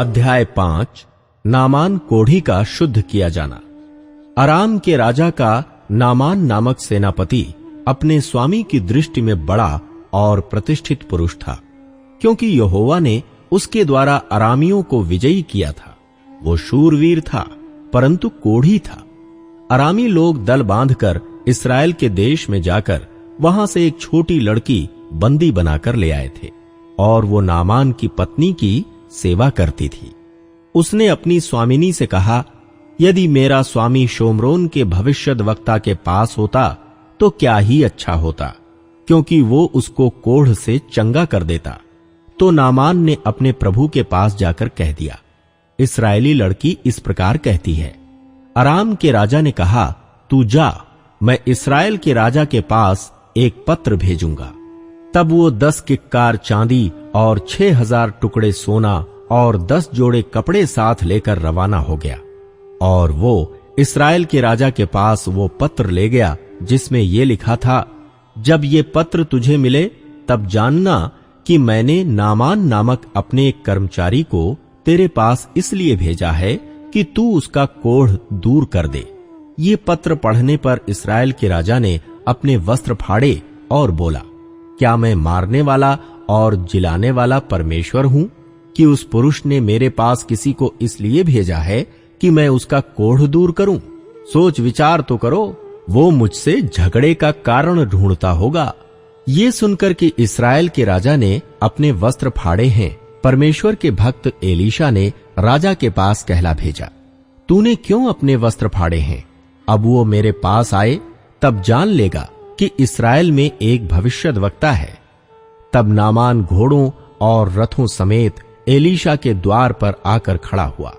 अध्याय 5 नामान कोढ़ी का शुद्ध किया जाना। अराम के राजा का नामान नामक सेनापति अपने स्वामी की दृष्टि में बड़ा और प्रतिष्ठित पुरुष था, क्योंकि यहोवा ने उसके द्वारा अरामियों को विजयी किया था। वो शूरवीर था, परंतु कोढ़ी था। अरामी लोग दल बांधकर इस्राएल के देश में जाकर वहां से एक छोटी लड़की बंदी बनाकर ले आए थे, और वो नामान की पत्नी की सेवा करती थी। उसने अपनी स्वामिनी से कहा, यदि मेरा स्वामी शोमरोन के भविष्यद्वक्ता के पास होता तो क्या ही अच्छा होता, क्योंकि वो उसको कोढ़ से चंगा कर देता। तो नामान ने अपने प्रभु के पास जाकर कह दिया, इस्राएली लड़की इस प्रकार कहती है। अराम के राजा ने कहा, तू जा, मैं इस्राएल के राजा के पास एक पत्र भेजूंगा। तब वो 10 किक्कार चांदी और 6000 टुकड़े सोना और 10 जोड़े कपड़े साथ लेकर रवाना हो गया, और वो इस्राएल के राजा के पास वो पत्र ले गया जिसमें ये लिखा था, जब ये पत्र तुझे मिले तब जानना कि मैंने नामान नामक अपने एक कर्मचारी को तेरे पास इसलिए भेजा है कि तू उसका कोढ़ दूर कर दे। ये पत्र पढ़ने पर इस्राएल के राजा ने अपने वस्त्र फाड़े और बोला, क्या मैं मारने वाला और जिलाने वाला परमेश्वर हूं कि उस पुरुष ने मेरे पास किसी को इसलिए भेजा है कि मैं उसका कोढ़ दूर करूं? सोच विचार तो करो, वो मुझसे झगड़े का कारण ढूंढता होगा। ये सुनकर कि इस्राएल के राजा ने अपने वस्त्र फाड़े हैं, परमेश्वर के भक्त एलीशा ने राजा के पास कहला भेजा, तूने क्यों अपने वस्त्र फाड़े हैं? अब वो मेरे पास आए तब जान लेगा कि इस्राएल में एक भविष्यद्वक्ता है। तब नामान घोड़ों और रथों समेत एलीशा के द्वार पर आकर खड़ा हुआ।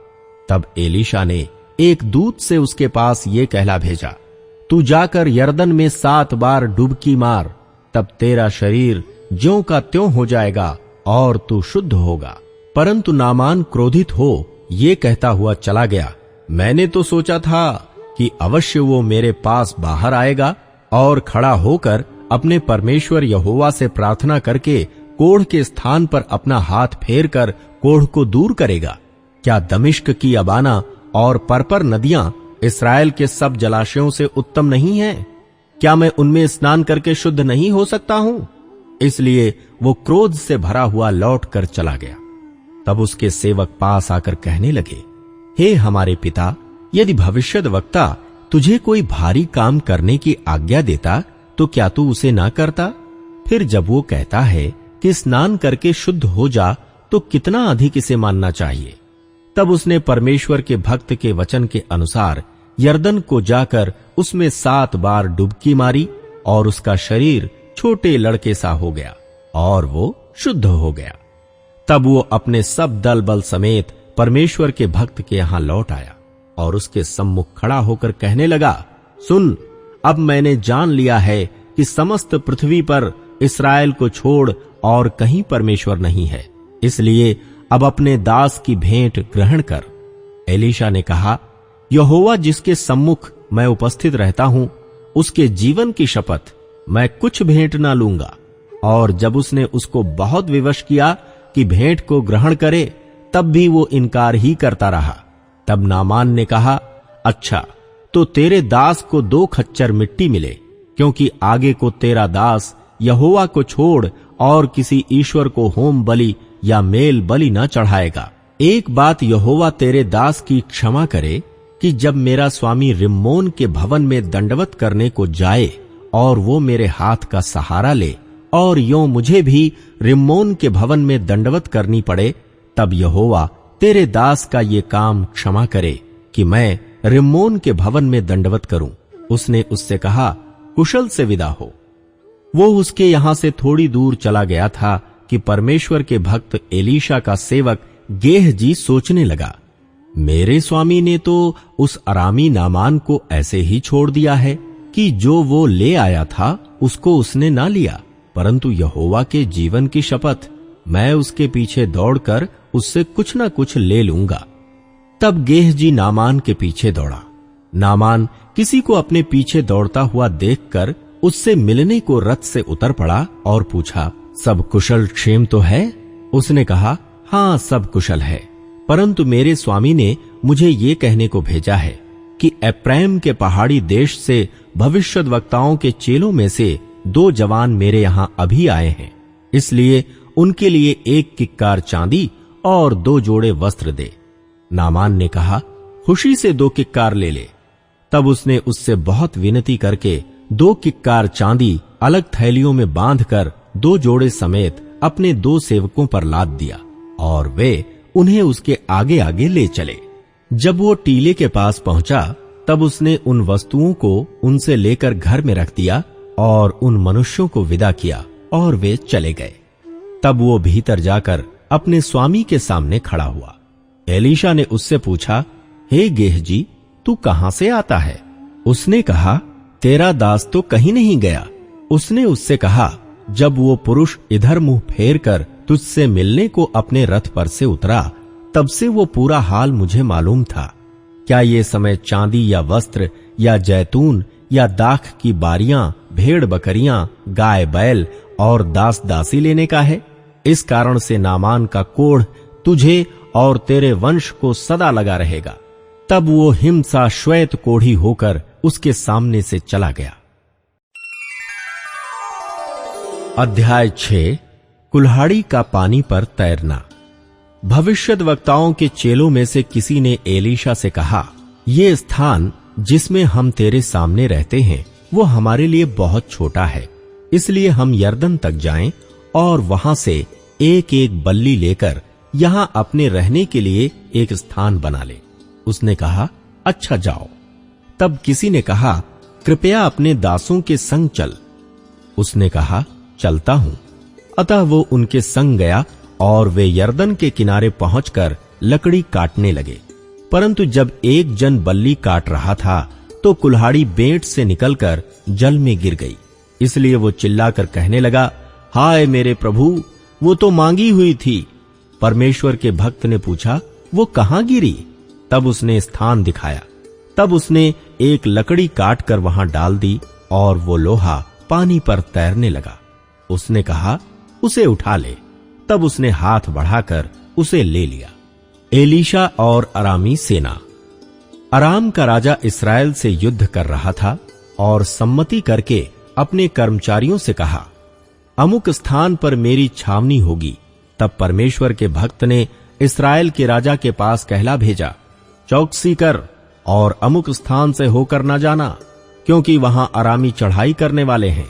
तब एलीशा ने एक दूत से उसके पास ये कहला भेजा, तू जाकर यरदन में 7 बार डुबकी मार, तब तेरा शरीर ज्यों का त्यों हो जाएगा और तू शुद्ध होगा। परंतु नामान क्रोधित हो ये कहता हुआ चला गया, मैंने तो सोचा था कि अवश्य वो मेरे पास बाहर आएगा और खड़ा होकर अपने परमेश्वर यहोवा से प्रार्थना करके कोढ़ के स्थान पर अपना हाथ फेर कर कोढ़ को दूर करेगा। क्या दमिश्क की अबाना और परपर नदियां इस्राएल के सब जलाशयों से उत्तम नहीं हैं? क्या मैं उनमें स्नान करके शुद्ध नहीं हो सकता हूं? इसलिए वो क्रोध से भरा हुआ लौट कर चला गया। तब उसके सेवक पास आकर कहने लगे, हे हमारे पिता, यदि भविष्यद्वक्ता तुझे कोई भारी काम करने की आज्ञा देता तो क्या तू उसे ना करता? फिर जब वो कहता है कि स्नान करके शुद्ध हो जा, तो कितना अधिक इसे मानना चाहिए। तब उसने परमेश्वर के भक्त के वचन के अनुसार यरदन को जाकर उसमें 7 बार डुबकी मारी, और उसका शरीर छोटे लड़के सा हो गया और वो शुद्ध हो गया। तब वो अपने सब दल बल समेत परमेश्वर के भक्त के यहां लौट आया और उसके सम्मुख खड़ा होकर कहने लगा, सुन, अब मैंने जान लिया है कि समस्त पृथ्वी पर इस्राएल को छोड़ और कहीं परमेश्वर नहीं है, इसलिए अब अपने दास की भेंट ग्रहण कर। एलीशा ने कहा, यहोवा जिसके सम्मुख मैं उपस्थित रहता हूं, उसके जीवन की शपथ, मैं कुछ भेंट ना लूंगा। और जब उसने उसको बहुत विवश किया कि भेंट को ग्रहण करे, तब भी वो इनकार ही करता रहा। तब नामान ने कहा, अच्छा, तो तेरे दास को 2 खच्चर मिट्टी मिले, क्योंकि आगे को तेरा दास यहोवा को छोड़ और किसी ईश्वर को होम बलि या मेल बलि न चढ़ाएगा। एक बात यहोवा तेरे दास की क्षमा करे कि जब मेरा स्वामी रिम्मोन के भवन में दंडवत करने को जाए और वो मेरे हाथ का सहारा ले, और यों मुझे भी रिम्मोन के भवन में दंडवत करनी पड़े, तब यहोवा तेरे दास का ये काम क्षमा करे कि मैं रिम्मोन के भवन में दंडवत करूं। उसने उससे कहा, कुशल से विदा हो। वो उसके यहां से थोड़ी दूर चला गया था कि परमेश्वर के भक्त एलीशा का सेवक गेहजी सोचने लगा, मेरे स्वामी ने तो उस अरामी नामान को ऐसे ही छोड़ दिया है कि जो वो ले आया था उसको उसने ना लिया, परंतु यहोवा के जीवन की शपथ, मैं उसके पीछे दौड़कर उससे कुछ ना कुछ ले लूंगा। तब गेहजी नामान के पीछे दौड़ा। नामान किसी को अपने पीछे दौड़ता हुआ देखकर उससे मिलने को रथ से उतर पड़ा और पूछा, सब कुशल क्षेम तो है? उसने कहा, हां, सब कुशल है, परंतु मेरे स्वामी ने मुझे ये कहने को भेजा है कि एप्रैम के पहाड़ी देश से भविष्यद्वक्ताओं के चेलों में से 2 जवान मेरे यहां अभी आए हैं, इसलिए उनके लिए 1 किक्कार चांदी और 2 जोड़े वस्त्र दे। नामान ने कहा, खुशी से 2 किक्कार ले ले। तब उसने उससे बहुत विनती करके 2 किक्कार चांदी अलग थैलियों में बांधकर 2 जोड़े समेत अपने 2 सेवकों पर लाद दिया और वे उन्हें उसके आगे आगे ले चले। जब वो टीले के पास पहुंचा तब उसने उन वस्तुओं को उनसे लेकर घर में रख दिया और उन मनुष्यों को विदा किया और वे चले गए। तब वो भीतर जाकर अपने स्वामी के सामने खड़ा हुआ। एलीशा ने उससे पूछा, हे गेहजी, तू कहां से आता है? उसने कहा, तेरा दास तो कहीं नहीं गया। उसने उससे कहा, जब वो पुरुष इधर मुंह फेर कर तुझसे मिलने को अपने रथ पर से उतरा, तब से वो पूरा हाल मुझे मालूम था। क्या ये समय चांदी या वस्त्र या जैतून या दाख की बारियां, भेड़ बकरियां, गाय बैल और दास दासी लेने का है? इस कारण से नामान का कोढ़ तुझे और तेरे वंश को सदा लगा रहेगा। तब वो हिमसा श्वेत कोढ़ी होकर उसके सामने से चला गया। अध्याय 6 कुल्हाड़ी का पानी पर तैरना। भविष्यद्वक्ताओं के चेलों में से किसी ने एलीशा से कहा, ये स्थान जिसमें हम तेरे सामने रहते हैं वो हमारे लिए बहुत छोटा है, इसलिए हम यरदन तक जाएं और वहां से एक एक बल्ली लेकर यहां अपने रहने के लिए एक स्थान बना ले। उसने कहा, अच्छा जाओ। तब किसी ने कहा, कृपया अपने दासों के संग चल। उसने कहा, चलता हूं। अतः वो उनके संग गया और वे यरदन के किनारे पहुंचकर लकड़ी काटने लगे। परंतु जब एक जन बल्ली काट रहा था तो कुल्हाड़ी बेंट से निकलकर जल में गिर गई। इसलिए वो चिल्लाकर कहने लगा, हाय मेरे प्रभु, वो तो मांगी हुई थी। परमेश्वर के भक्त ने पूछा, वो कहां गिरी? तब उसने स्थान दिखाया। तब उसने एक लकड़ी काट कर वहां डाल दी और वो लोहा पानी पर तैरने लगा। उसने कहा, उसे उठा ले। तब उसने हाथ बढ़ाकर उसे ले लिया। एलीशा और अरामी सेना। अराम का राजा इस्राएल से युद्ध कर रहा था और सम्मति करके अपने कर्मचारियों से कहा, अमुक स्थान पर मेरी छावनी होगी। तब परमेश्वर के भक्त ने इस्राएल के राजा के पास कहला भेजा, चौकसी कर और अमुक स्थान से होकर न जाना, क्योंकि वहां अरामी चढ़ाई करने वाले हैं।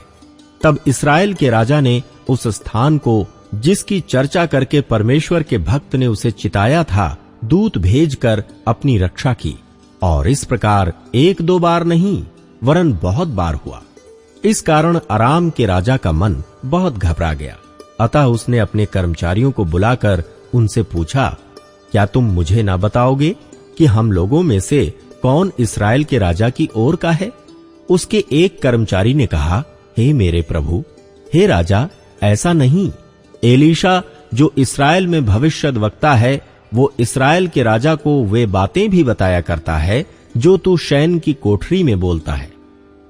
तब इस्राएल के राजा ने उस स्थान को, जिसकी चर्चा करके परमेश्वर के भक्त ने उसे चिताया था, दूत भेजकर अपनी रक्षा की। और इस प्रकार 1-2 बार नहीं वरन बहुत बार हुआ। इस कारण अराम के राजा का मन बहुत घबरा गया। अतः उसने अपने कर्मचारियों को बुलाकर उनसे पूछा, क्या तुम मुझे ना बताओगे कि हम लोगों में से कौन इस्राएल के राजा की ओर का है? उसके एक कर्मचारी ने कहा, हे मेरे प्रभु, हे राजा, ऐसा नहीं। एलीशा जो इस्राएल में भविष्यद्वक्ता है, वो इस्राएल के राजा को वे बातें भी बताया करता है जो तू शैन की कोठरी में बोलता है।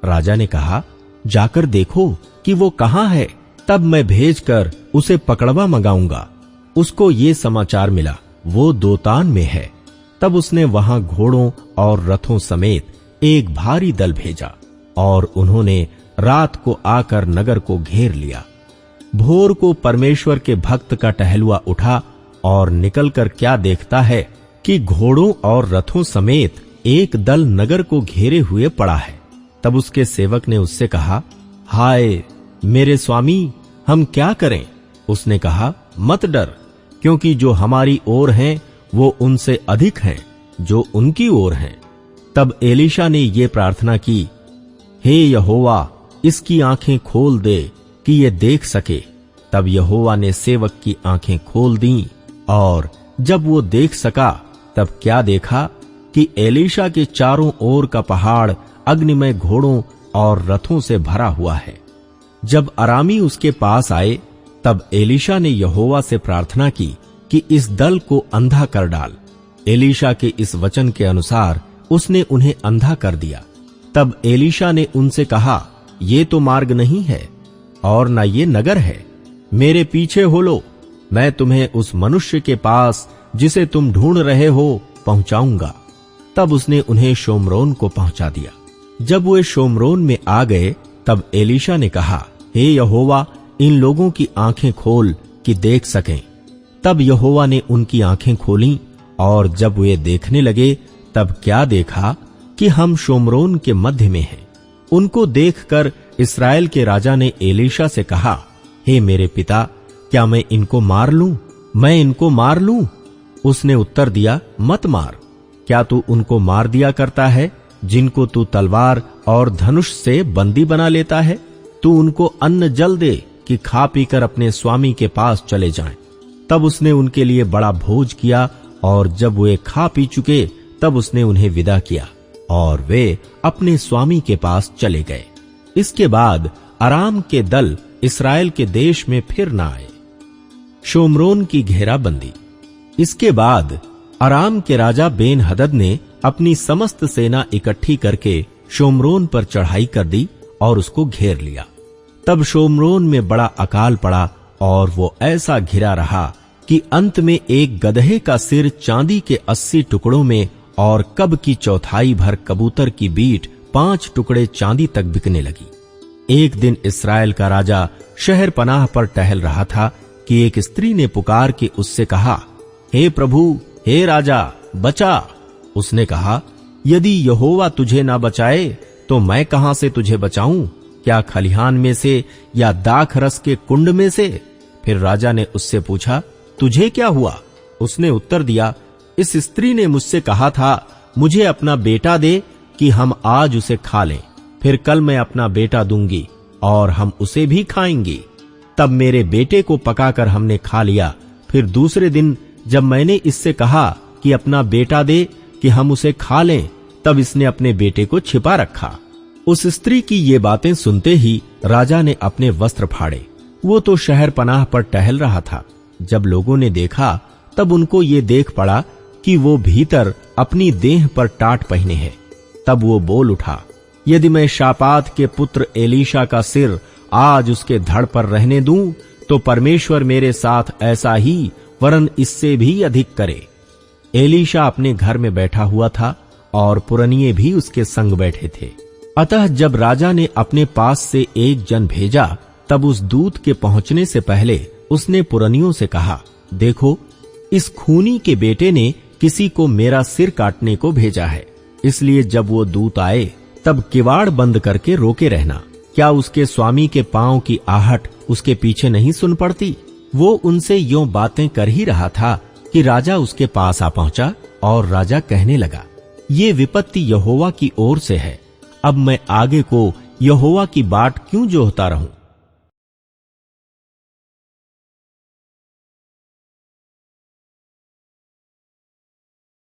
राजा ने कहा, जाकर देखो कि वो कहां है, तब मैं भेजकर उसे पकड़वा मंगाऊंगा। उसको ये समाचार मिला, वो दोतान में है। तब उसने वहां घोड़ों और रथों समेत एक भारी दल भेजा और उन्होंने रात को आकर नगर को घेर लिया। भोर को परमेश्वर के भक्त का टहलुआ उठा और निकलकर क्या देखता है कि घोड़ों और रथों समेत एक दल नगर को घेरे हुए पड़ा है। तब उसके सेवक ने उससे कहा, हाय मेरे स्वामी, हम क्या करें? उसने कहा, मत डर, क्योंकि जो हमारी ओर हैं वो उनसे अधिक हैं जो उनकी ओर हैं। तब एलीशा ने ये प्रार्थना की, हे यहोवा, इसकी आंखें खोल दे कि ये देख सके। तब यहोवा ने सेवक की आंखें खोल दी और जब वो देख सका तब क्या देखा कि एलीशा के चारों ओर का पहाड़ अग्निमय घोड़ों और रथों से भरा हुआ है। जब अरामी उसके पास आए तब एलीशा ने यहोवा से प्रार्थना की कि इस दल को अंधा कर डाल। एलीशा के इस वचन के अनुसार उसने उन्हें अंधा कर दिया। तब एलीशा ने उनसे कहा, ये तो मार्ग नहीं है और न ये नगर है, मेरे पीछे हो लो। मैं तुम्हें उस मनुष्य के पास जिसे तुम ढूंढ रहे हो पहुंचाऊंगा। तब उसने उन्हें शोम्रोन को पहुंचा दिया। जब वे शोम्रोन में आ गए तब एलीशा ने कहा, हे यहोवा, इन लोगों की आंखें खोल कि देख सकें। तब यहोवा ने उनकी आंखें खोलीं, और जब वे देखने लगे तब क्या देखा कि हम शोम्रोन के मध्य में हैं। उनको देखकर इस्राएल के राजा ने एलीशा से कहा, हे मेरे पिता, क्या मैं इनको मार लूं? मैं इनको मार लूं? उसने उत्तर दिया, मत मार। क्या तू उनको मार दिया करता है जिनको तू तलवार और धनुष से बंदी बना लेता है? तू उनको अन्न जल दे कि खा पीकर अपने स्वामी के पास चले जाएं। तब उसने उनके लिए बड़ा भोज किया, और जब वे खा पी चुके तब उसने उन्हें विदा किया, और वे अपने स्वामी के पास चले गए। इसके बाद अराम के दल इस्राएल के देश में फिर न आए। शोम्रोन की घेराबंदी। इसके बाद अराम के राजा बेन हदद ने अपनी समस्त सेना इकट्ठी करके शोम्रोन पर चढ़ाई कर दी और उसको घेर लिया। तब शोम्रोन में बड़ा अकाल पड़ा, और वो ऐसा घिरा रहा कि अंत में एक गदहे का सिर चांदी के 80 टुकड़ों में और कब की चौथाई भर कबूतर की बीट 5 टुकड़े चांदी तक बिकने लगी। एक दिन इस्राएल का राजा शहर पनाह पर टहल रहा था कि एक स्त्री ने पुकार के उससे कहा, हे प्रभु, हे राजा, बचा। उसने कहा, यदि यहोवा तुझे ना बचाए तो मैं कहां से तुझे बचाऊं? क्या खलिहान में से या दाख रस के कुंड में से? फिर राजा ने उससे पूछा, तुझे क्या हुआ? उसने उत्तर दिया, इस स्त्री ने मुझसे कहा था, मुझे अपना बेटा दे कि हम आज उसे खा लें, फिर कल मैं अपना बेटा दूंगी और हम उसे भी खाएंगी। तब मेरे बेटे को पकाकर हमने खा लिया। फिर दूसरे दिन जब मैंने इससे कहा कि अपना बेटा दे कि हम उसे खा लें, तब इसने अपने बेटे को छिपा रखा। उस स्त्री की ये बातें सुनते ही राजा ने अपने वस्त्र फाड़े। वो तो शहर पनाह पर टहल रहा था। जब लोगों ने देखा तब उनको ये देख पड़ा कि वो भीतर अपनी देह पर टाट पहने है। तब वो बोल उठा, यदि मैं शापात के पुत्र एलीशा का सिर आज उसके धड़ पर रहने दूं, तो परमेश्वर मेरे साथ ऐसा ही वरन इससे भी अधिक करे। एलीशा अपने घर में बैठा हुआ था और पुरनिये भी उसके संग बैठे थे। अतः जब राजा ने अपने पास से एक जन भेजा, तब उस दूत के पहुंचने से पहले उसने पुरनियों से कहा, देखो, इस खूनी के बेटे ने किसी को मेरा सिर काटने को भेजा है। इसलिए जब वो दूत आए तब किवाड़ बंद करके रोके रहना। क्या उसके स्वामी के पांव की आहट उसके पीछे नहीं सुन पड़ती? वो उनसे यों बातें कर ही रहा था कि राजा उसके पास आ पहुंचा, और राजा कहने लगा, ये विपत्ति यहोवा की ओर से है। अब मैं आगे को यहोवा की बाट क्यों जोहता रहूं?